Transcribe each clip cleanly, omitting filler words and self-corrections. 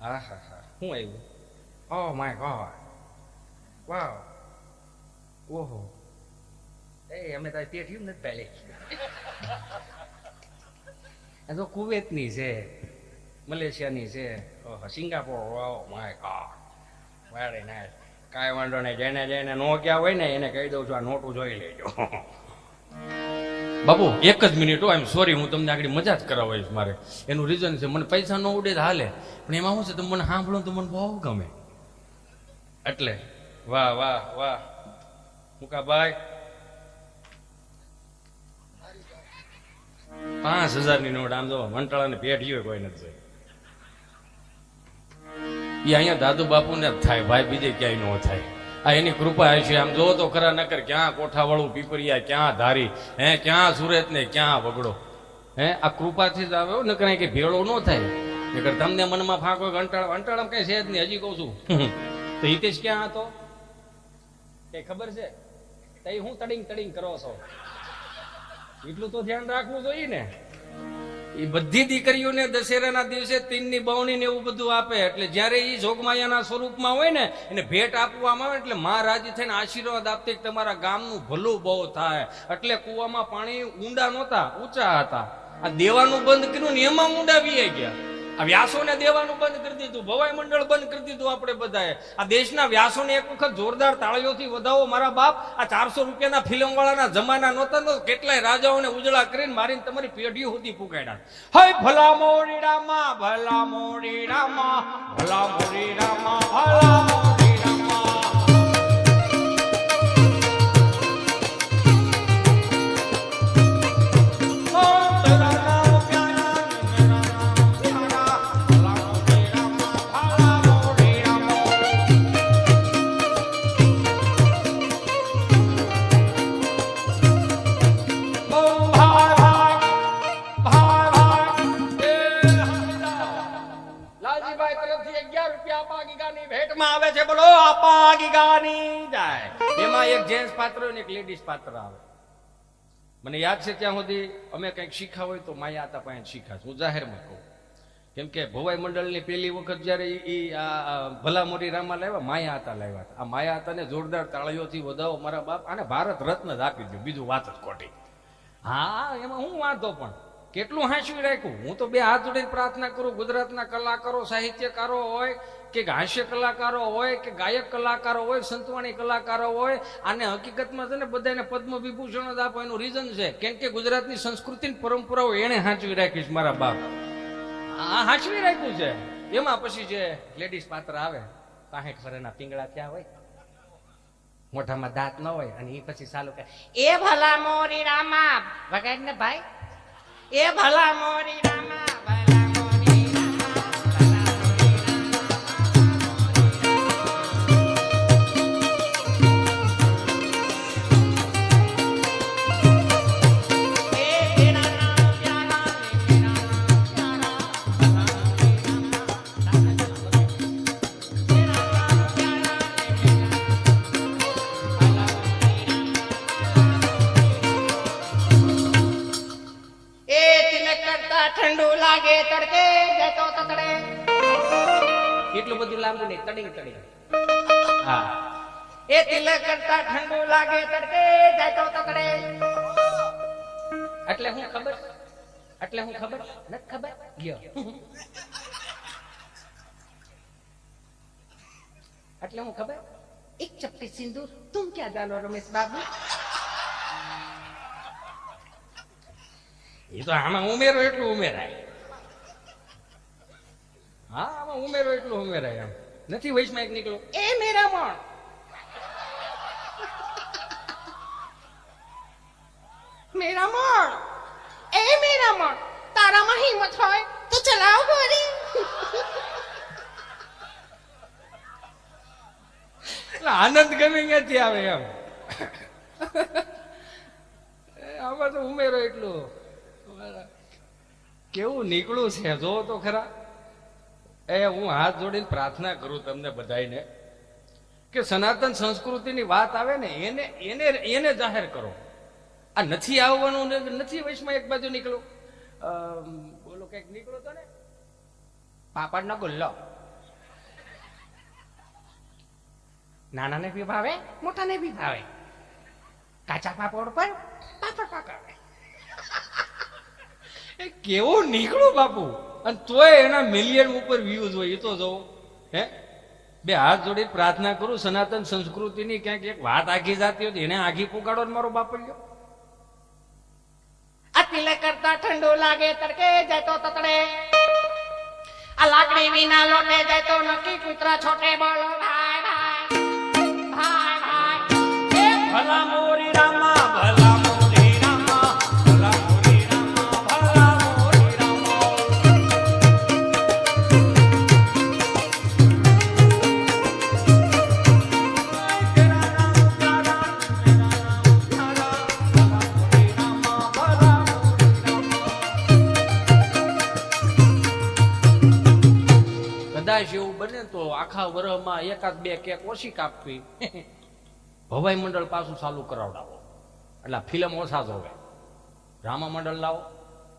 હા હા હા શું આવ્યું? ઓહ માય ગોડ, વાવ, ઓહો, એ અમે તારી પેઠ્યું નથી પહેલી. એ તો કુવેતની છે, મલેશિયાની છે, Singapore, oh my God, very nice. કાંઈ વાંધો નહીં, જેને જેને નો ગયા હોય ને એને કહી દઉં છું આ નોટું જોઈ લેજો. બાબુ એક જ મિનિટ, આઈ એમ સોરી, હું તમને આગળ મજા જ કરાવીશ. મારે એનું રીઝન છે, મને પૈસા ન ઉડે તો હાલે, પણ એમાં શું છે, તમે મને સાંભળો તો મને બહુ ગમે. એટલે વાહ વાહ વાહ મુકાભાઈ, 5000ની નોટ. આમ જો મંટાળાને પેઢીઓ કોઈ નથી. એ અહીંયા દાદુ બાપુ ને જ થાય ભાઈ, બીજે ક્યાંય ન થાય. આ એની કૃપા છે. આમ જો તો ખરા, નકર ક્યાં કોઠાવાળું પીપરિયા, ક્યાં ધારી, ક્યાં સુરત ને ક્યાં વગડો. આ કૃપાથી જ આવે, નકર કે ભેળો ન થાય. નકર તમને મનમાં ફાંકો અંટાળામાં કઈ છે જ નહીં. હજી કહું છું તો હિતેશ ક્યાં હતો કઈ ખબર છે? તઈ હું તડિંગ તડિંગ કરો છો, એટલું તો ધ્યાન રાખવું જોઈએ ને. એ બધી દીકરીઓને દશેરાના દિવસે તીનની બવણી ને એવું બધું આપે. એટલે જયારે એ જોગમાયાના સ્વરૂપમાં હોય ને, એને ભેટ આપવામાં આવે એટલે માં રાજી થઈને આશીર્વાદ આપતી કે તમારા ગામનું ભલું બહુ થાય. એટલે કુવામાં પાણી ઊંડા નહોતા, ઊંચા હતા. આ દેવાનું બંધ કર્યું ને એમાં ઊંડા વી ગયા. આ વ્યાસોને દેવાનું બંધ કરી દીધું, ભવાઈ મંડળ બંધ કરી દીધું. આપણે બધાએ આ દેશના વ્યાસોને એક વખત જોરદાર તાળીઓથી વધાવો મારા બાપ. આ 400 રૂપિયાના ફિલ્મ વાળાના જમાના નહોતા તો કેટલાય રાજાઓને ઉજળા કરીને મારીને તમારી પેઢીઓ સુધી પુગાડ્યા. હે ભલા મોરીડામાં, ભલા મોરીડામાં, ભલા મોરીડામાં, ભલા મોરીડામાં. આવે છે, બોલો આપા ગીગાની જાય. એમાં એક જેન્ટ્સ પાત્ર ને એક લેડીઝ પાત્ર આવે. મને યાદ છે ત્યાં સુધી અમે કંઈક શીખા હોય તો માયા આતા પાસે શીખા. હું જાહેરમાં કહું, કેમ કે ભવાઈ મંડળની પહેલી વખત જયારે ભલા મોરી રામા લાવ્યા, માયા આતા લાવ્યા હતા. આ માયા આતાને જોરદાર તાળીઓથી વધાવો મારા બાપ. આને ભારત રત્ન જ આપી દો, બીજું વાત જ ખોટી. હા, એમાં હું વાંધો, પણ કેટલું હાંસવી રાખ્યું. હું તો બે હાથ જોડીને પ્રાર્થના કરું, ગુજરાતના કલાકારો, સાહિત્યકારો હોય કે હાસ્ય કલાકારો હોય કે ગાયક કલાકારો હોય, સંતવાણી કલાકારો હોય, આને હકીકતમાં છે ને બધાને પદ્મ વિભૂષણ જ આપો. એનું રીઝન છે કેમ કે ગુજરાતની સંસ્કૃતિ પરંપરાઓ એને હાંચવી રાખીશ મારા બાપ. આ હાંચવી રાખ્યું છે. એમાં પછી જે લેડીઝ પાત્ર આવે, 65 વર્ષના પિંગળા થયા હોય, મોઢામાં દાંત ન હોય, અને એ પછી ચાલુ કરે, એ ભલા મોરી રામા વગાડ ને ભાઈ, એ ભલા મોરી રામા. ઠંડુ લાગે તડકે જતો તકડે. એટલું બધું લાંબુ નહીં, તડિંગ તડિંગ. હા, એ તિલક કરતા ઠંડુ લાગે તડકે જતો તકડે. એટલે હું ખબર, એટલે હું ખબર નથી ખબર ગયો. એટલે હું ખબર, એક ચપટી સિંદૂર તું ક્યાં જાનો રમેશ બાબુ. એ તો આમાં ઉમેરો એટલું ઉમેરાય. હા, આમાં ઉમેરો એટલું ઉમેરાય. આમ નથી વૈશમાં એક નીકળો, એ મેરા મણ, મેરા મણ, એ મેરા મણ, તારામાં હિંમત હોય તો ચલાવ ગોરી. આનંદ ગમે ક્યાંથી આવે એમ. આમાં તો ઉમેરો એટલું. કેવું નીકળું છે જો તો ખરા. હું હાથ જોડીને પ્રાર્થના કરું તમને બધાને કે સનાતન સંસ્કૃતિની વાત આવે ને એને એને એને જાહેર કરો. આ નથી આવવાનું નથી. વૈશમાં એક બાજુ નીકળો, બોલો કઈક નીકળો તો ને પાપડ નો ગુલ્લો, નાનાને બી ભાવે, મોટાને બી ભાવે. કાચા પાપડ પર પાપડ પકાવે. એ કેવું નીકળું બાપુ, અને તોય એના મિલિયન ઉપર વ્યૂઝ હોય. એ તો જોવો. હે, બે હાથ જોડી પ્રાર્થના કરું, સનાતન સંસ્કૃતિની ક્યાંક એક વાત આખી જાતી હોય એને આખી પુગાડો ને મારો બાપલ્યો. આ તિલક કરતા ઠંડુ લાગે તડકે જાય તો તતડે. આ લાકડી વિના લોટે જાય તો નક્કી કૂતરા છોટે. બોલો ભાઈ ભાઈ ભાઈ ભાઈ. એ ભલા મોરી રામા, ભલા મોરી રામા, ભલા મોરી રામા, ભલા મોરી રામા. તેરા રામ પ્યારા, તેરા રામ પ્યારા, ભલા મોરી રામા, ભલા કદાચ એવું બને તો આખા વર્ષમાં એકાદ બે કેક ઓછી કાપવી, ભવાઈ મંડળ પાછું ચાલુ કરાવડાવો, એટલે ફિલ્મ ઓછા જોવે. રામા મંડળ લાવો,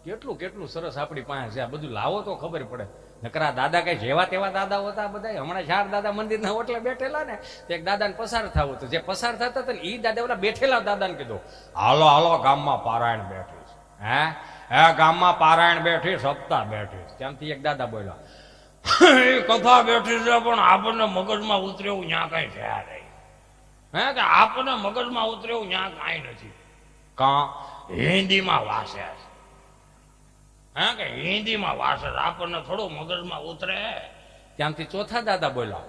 કેટલું કેટલું સરસ આપણી પાસે છે. આ બધું લાવો તો ખબર પડે. નકરા દાદા કઈ જેવા તેવા દાદા હતા બધા. હમણાં 4 દાદા મંદિરના ઓટલે બેઠેલા ને, તો એક દાદાને પસાર થવું હતું. જે પસાર થતા હતા ને એ દાદા ઓલા બેઠેલા દાદાને કીધું, હાલો હાલો ગામમાં પારાયણ બેઠી છે. હે ગામમાં પારાયણ બેઠી, સપ્તાહ બેઠી. ત્યાંથી એક દાદા બોલ્યા, એ કથા બેઠી છે પણ આપણને મગજમાં ઉતરે એવું ત્યાં કઈ છે નહીં. હે કે આપણને મગજમાં ઉતરે એવું ત્યાં કઈ નથી. કા હિન્દીમાં વાસે છે. હે કે હિન્દીમાં વાસે છે, આપણને થોડું મગજમાં ઉતરે. ત્યાંથી ચોથા દાદા બોલ્યા,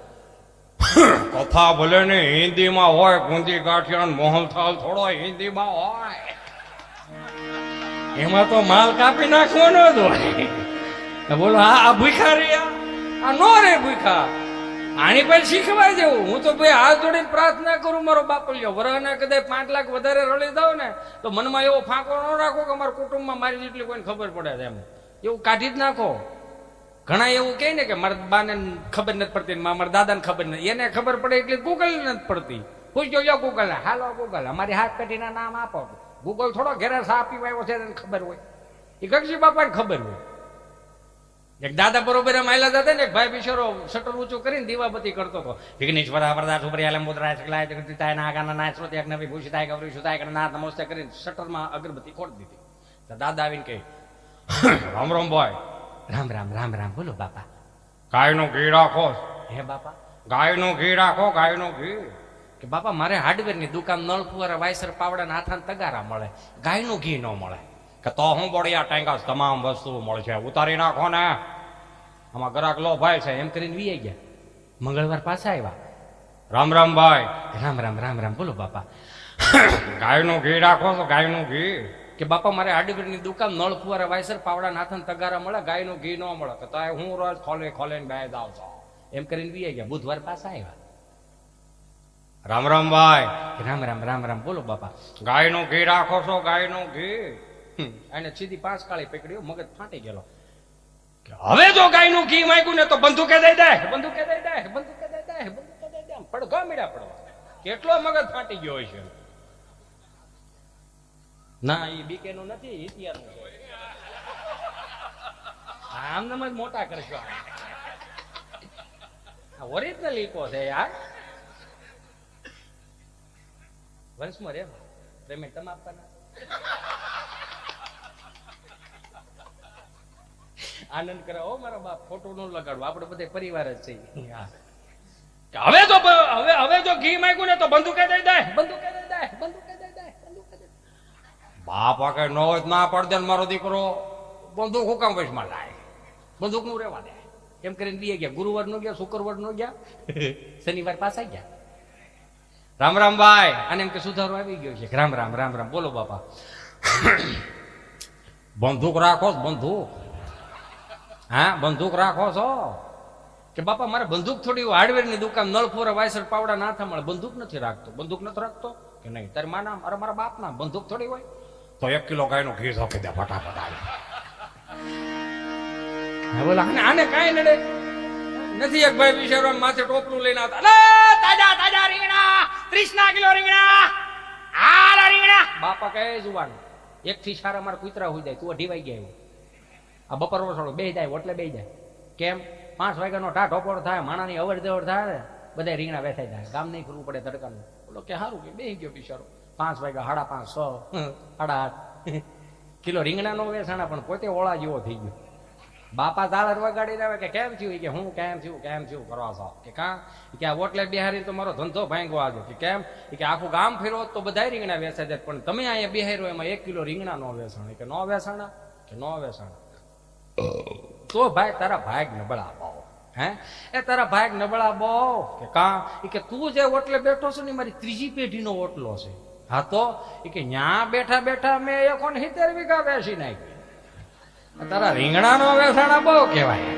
કથા ભલે ને હિન્દીમાં હોય, ગુંદી ગાંઠિયા મોહનથાળ થોડો હિન્દીમાં હોય, એમાં તો માલ કાપી નાખવાનો જ હોય. બોલો આ ભૂખા રહ્યા, આ નો રે ભૂખા. આની પાસે શીખવાય જેવું. હું તો ભાઈ હાથ જોડીને પ્રાર્થના કરું, મારો બાપલ્યો વરાના કદાચ 5 લાખ વધારે રળી દઉં ને તો મનમાં એવો ફાંકો ન રાખો કે અમારા કુટુંબમાં મારી જેટલી કોઈને ખબર પડે છે. એમ એવું કાઢી જ નાખો. ઘણા એવું કહે ને કે મારા બાને ખબર નથી પડતી, મારા દાદાને ખબર નથી. એને ખબર પડે એટલે ગૂગલ નથી પડતી. પૂછજો યો ગૂગલ, હાલો ગૂગલ અમારી હાથ પેઢીના નામ આપો. ગૂગલ થોડો ઘેરે સા પીવાયો છે એને ખબર હોય, એ ગગજી બાપાને ખબર હોય. એક દાદા બરોબર એમ આયલા હતા ને, એક ભાઈ બિચારો શટર ઊંચું કરીને દીવાબત્તી કરતો હતો. વિઘ્નેશ્વર વરદા સુપ્રિયાલમ મુદ્રાય સકલાય જગતિતાય નાગાના નાય શ્રોતિ અગ્નવી ભૂષિતાય ગૌરી સુતાય કરનાથ નમસ્તે કરીને શટરમાં અગરબત્તી ખોડી દીધી. તો દાદા આવીને કહે, રામ રામ ભાઈ. રામ રામ રામ રામ. બોલો બાપા. ગાયનું ઘી રાખો. હે બાપા ગાયનું ઘી રાખો, ગાયનું ઘી. કે બાપા મારે હાર્ડવેરની દુકાન, નળ ફુવારા, વાયસર, પાવડા, હાથાન તગારા મળે, ગાયનું ઘી ન મળે. કે તો હું બોડિયા ટેંગાસ તમામ વસ્તુઓ મળશે, ઉતારી નાખો ને. આમાં ગ્રાહક લો ભાઈ છે એમ કરીને વી ગયા. મંગળવાર પાછા આવ્યા. રામ રામ ભાઈ. રામ રામ રામ રામ. બોલો બાપા. ગાયનું ઘી રાખો તો ગાયનું ઘી. કે બાપા મારે હાર્ડવેરની દુકાન, નળ ફુવારા, વાયસર, પાવડા, હાથાન તગારા મળે, ગાયનું ઘી ન મળે. કે તો હું રોજ ખોલે બે જાવ છો એમ કરીને વી ગયા. બુધવાર પાછા આવ્યા. રામ રામ ભાઈ. રામ રામ રામ રામ. બોલો બાપા. ગાયનું ઘી રાખો છો, ગાયનું ઘી. એને સીધી 5 કાળી પકડ્યો, મગજ ફાટી ગયેલો. હવે જો ગાયનું ઘી માંગ્યું ને તો બંદૂકે દઈ દે, બંદૂકે દઈ દે, બંદૂકે દઈ દે, બંદૂકે દઈ દે. પડઘા મીડા પડવા. કેટલો મગજ ફાટી ગયો છે. ના એ બીકેનું નથી, ઇતિહાસનું છે. આમ જ મોટા કરશો. ઓરિજિનલ ઈકો છે યાર. વંશમાં રે પેમેન્ટ તમે આપવાના. આનંદ કરાવો મારા બાપ, ખોટું ન લગાડવું. આપણે બધા પરિવાર જ છીએ. હવે જો ઘી માંગ્યું ને તો બંદૂકે દઈ દે, બંદૂકે દઈ દે, બંદૂકે દઈ દે, બંદૂકે દઈ દે. બાપ આ કઈ ન હોય ના પડદે મારો દીકરો બંદૂક હુકામ વશમાં લાય, બંદૂક નું રેવા દે એમ કરીને બી ગયા. ગુરુવાર નો ગયા, શુક્રવાર નો ગયા, શનિવાર પાછા ગયા. રામ રામ ભાઈ. અને એમ કે સુધારો આવી ગયો છે. રામ રામ રામ રામ. બોલો બાપા. બંદૂક રાખો, બંદૂક. હા બંદૂક રાખો છો. કે બાપા મારે બંદૂક થોડી હાર્ડવેરની દુકાન, નળ ફોરા, વાયસર, પાવડા ના મળે, બંદૂક નથી રાખતો. બંદૂક નથી રાખતો કે નહીં? તારી માના મારા બાપ ના બંદૂક થોડી હોય. તો 1 કિલો ગાયનું ઘી સોંપી દે ફટાફટ આવી. બોલા આને કાંઈ નડે નથી. એક ભાઈ બિચારો માથે ટોપલું લઈને આવતા, તાજા તાજા રીંગણા, 30 કિલો રીંગણા, હાલા રીંગણા. બાપા કહે જુવાન, 1 થી 4 અમારા કૂતરા હોય જાય, તું અઢીવાઈ ગયા એવું. આ બપોર વસોડો બે જાય એટલે બે જાય. કેમ? 5 વાગ્યાનો ઢાઢોપોડ થાય, માણાની અવર જવર થાય, બધા રીંગણા વેચાઈ જાય, ગામ નહીં ફરવું પડે તડકાનું. બોલો કે સારું કે બેસી ગયો બિચારો. 5 વાગ્યા 5:30 6 8:30 કિલો રીંગણા નો વેચાણા, પણ પોતે ઓળા જેવો થઈ ગયો. બાપા તાળર વગાડીને આવે કે કેમ થયું, કે હું કેમ થયું કરવા છો કે કાં કે આ ઓટલે બિહારી તો મારો ધંધો ભાંગવા આજે કે કેમ કે આખું ગામ ફેરવો તો બધા રીંગણા વેચાઈ જાય, પણ તમે અહીંયા બિહારો એમાં 1 કિલો રીંગણા નો વેચાણ કે નો વેચાણા કે નો વેચાણા. તો ભાઈ તારા ભાગ નબળા બાવો, હે એ તારા ભાગ નબળા બહુ કે કાં કે તું જે ઓટલે બેઠો છો ને મારી 3જી પેઢીનો ઓટલો છે. હા તો કે ન્યા બેઠા બેઠા મેં 71 વીઘા વેચી નાખી, તારા રીંગણાનો વેચાણા બહુ કહેવાય.